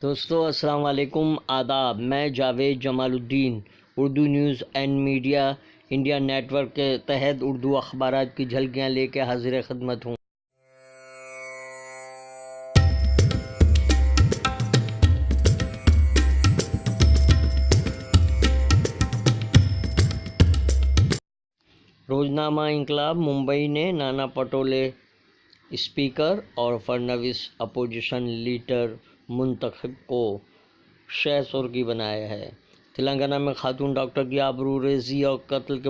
دوستو السلام علیکم، آداب۔ میں Javed Jamal Uddin Urdu news and media India network کے تحت اردو اخبارات کی جھلکیاں لے کے حاضر خدمت ہوں۔ روزنامہ انقلاب ممبئی نے نانا پٹولے اسپیکر اور فڑنویس اپوزیشن لیڈر منتخب کو شہ سرخی بنایا ہے۔ تلنگانہ میں خاتون ڈاکٹر کی آبروریزی اور قتل کے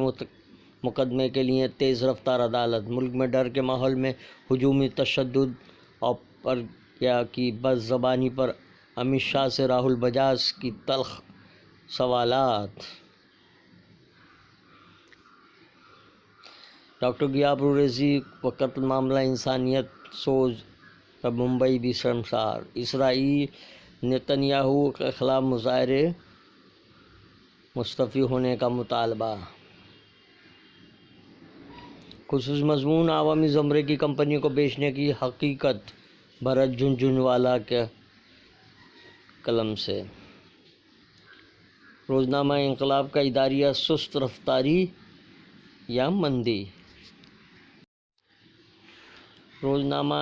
مقدمے کے لیے تیز رفتار عدالت۔ ملک میں ڈر کے ماحول میں ہجومی تشدد اور پرگیا کی بد زبانی پر امت شاہ سے راہل بجاج کی تلخ سوالات۔ ڈاکٹر کی آبروریزی و قتل معاملہ انسانیت سوز پر ممبئی بھی شرمسار۔ اسرائیل نتن یاہو کے خلاف مظاہرے، مستعفی ہونے کا مطالبہ۔ خصوصی مضمون عوامی زمرے کی کمپنیوں کو بیچنے کی حقیقت، بھرت جھنجھنوالا کے قلم سے۔ روزنامہ انقلاب کا اداریہ سست رفتاری یا مندی۔ روزنامہ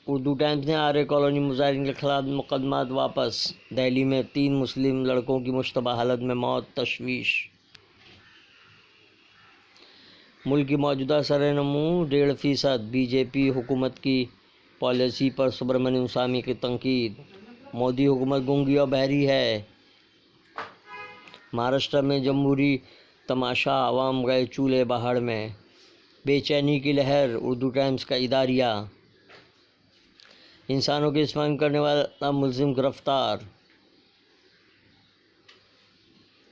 اردو ٹائمز نے آرے کالونی مظاہرین کے خلاف مقدمات واپس۔ دہلی میں 3 مسلم لڑکوں کی مشتبہ حالت میں موت، تشویش۔ ملک کی موجودہ سرنمو 1.5% بی جے پی حکومت کی پالیسی پر سبرامنیم سوامی کی تنقید۔ مودی حکومت گونگی اور بہری ہے۔ مہاراشٹر میں جمہوری تماشا، عوام گئے چولہے بہاڑ میں۔ بے چینی کی لہر۔ اردو ٹائمز کا اداریہ۔ انسانوں کی اسمگلنگ کرنے والا ملزم گرفتار۔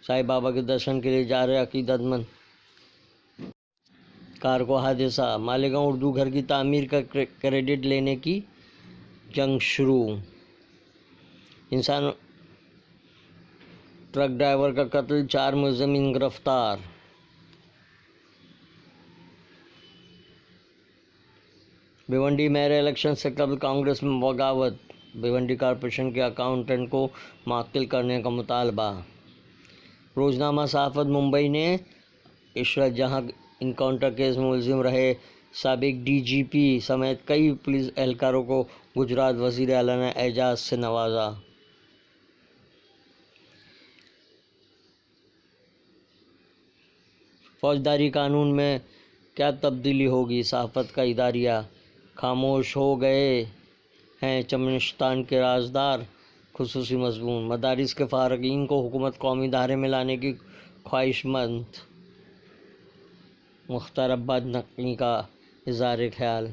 سائی بابا کے درشن کے لیے جا رہے عقیدت مند کار کو حادثہ۔ مالیگاؤں اردو گھر کی تعمیر کا کریڈٹ لینے کی جنگ شروع۔ ٹرک ڈرائیور کا قتل، 4 ملزمین گرفتار۔ بھیونڈی میئر الیکشن سے قبل کانگریس میں بغاوت، بھیونڈی کارپوریشن کے اکاؤنٹنٹ کو معطل کرنے کا مطالبہ۔ روزنامہ صحافت ممبئی نے عشرت جہاں انکاؤنٹر کیس میں ملزم رہے سابق ڈی جی پی سمیت کئی پولیس اہلکاروں کو گجرات وزیر اعلیٰ نے اعزاز سے نوازا۔ فوجداری قانون میں کیا تبدیلی ہوگی؟ صحافت کا اداریہ۔ خاموش ہو گئے ہیں چمنستان کے رازدار۔ خصوصی مضمون۔ مدارس کے فارغین کو حکومت قومی دھارے میں لانے کی خواہش مند۔ مختار عباس نقوی کا اظہار خیال۔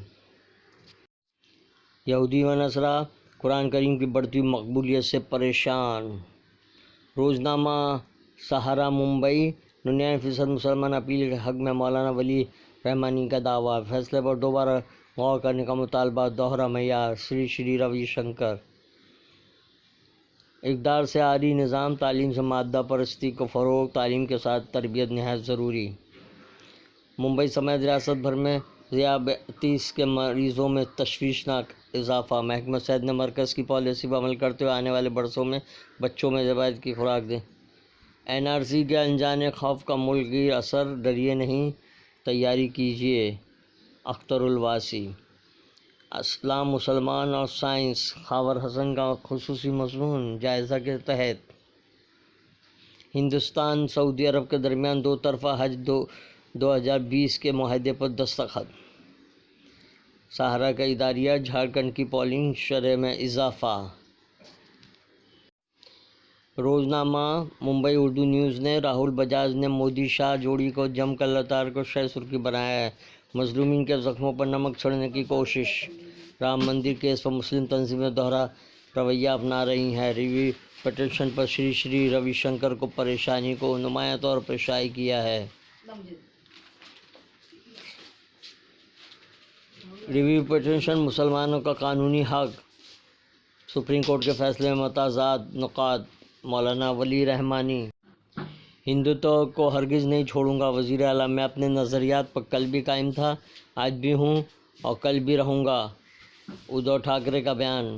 یہودی و نصارہ قرآن کریم کی بڑھتی ہوئی مقبولیت سے پریشان۔ روزنامہ سہارا ممبئی 99% مسلمان اپیل کے حق میں مولانا ولی رحمانی کا دعویٰ۔ فیصلے پر دوبارہ غور کرنے کا مطالبہ، دوہرا معیار۔ شری شری روی شنکر۔ اقتدار سے عاری نظام تعلیم سے مادہ پرستی کو فروغ، تعلیم کے ساتھ تربیت نہایت ضروری۔ ممبئی سمیت ریاست بھر میں ذیابیطس کے مریضوں میں تشویشناک اضافہ۔ محکمہ صحت نے مرکز کی پالیسی پر عمل کرتے ہوئے آنے والے برسوں میں بچوں میں ذیابیطس کی خوراک دیں۔ این آر سی کے انجانے خوف کا ملک گیر اثر، ڈریے نہیں، تیاری کیجیے۔ اختر الواسی۔ اسلام، مسلمان اور سائنس، خاور حسن کا خصوصی مضمون جائزہ کے تحت۔ ہندوستان سعودی عرب کے درمیان 2 طرفہ حج 2020 کے معاہدے پر دستخط۔ سہارا کا اداریہ۔ جھارکھنڈ کی پولنگ شرح میں اضافہ۔ روزنامہ ممبئی اردو نیوز نے راہل بجاج نے مودی شاہ جوڑی کو جم کر لگاتار کو شہ سرخی بنایا ہے۔ مظلومین کے زخموں پر نمک چھڑکنے کی کوشش۔ رام مندر کیس پر مسلم تنظیمیں دوہرا رویہ اپنا رہی ہیں۔ ریویو پٹیشن پر شری شری روی شنکر کو پریشانی کو نمایاں طور پر شائع کیا ہے۔ ریویو پٹیشن مسلمانوں کا قانونی حق، سپریم کورٹ کے فیصلے میں متضاد نکات۔ مولانا ولی رحمانی۔ ہندوتو کو ہرگز نہیں چھوڑوں گا، وزیر اعلیٰ۔ میں اپنے نظریات پر کل بھی قائم تھا، آج بھی ہوں اور کل بھی رہوں گا۔ ادھو ٹھاکرے کا بیان۔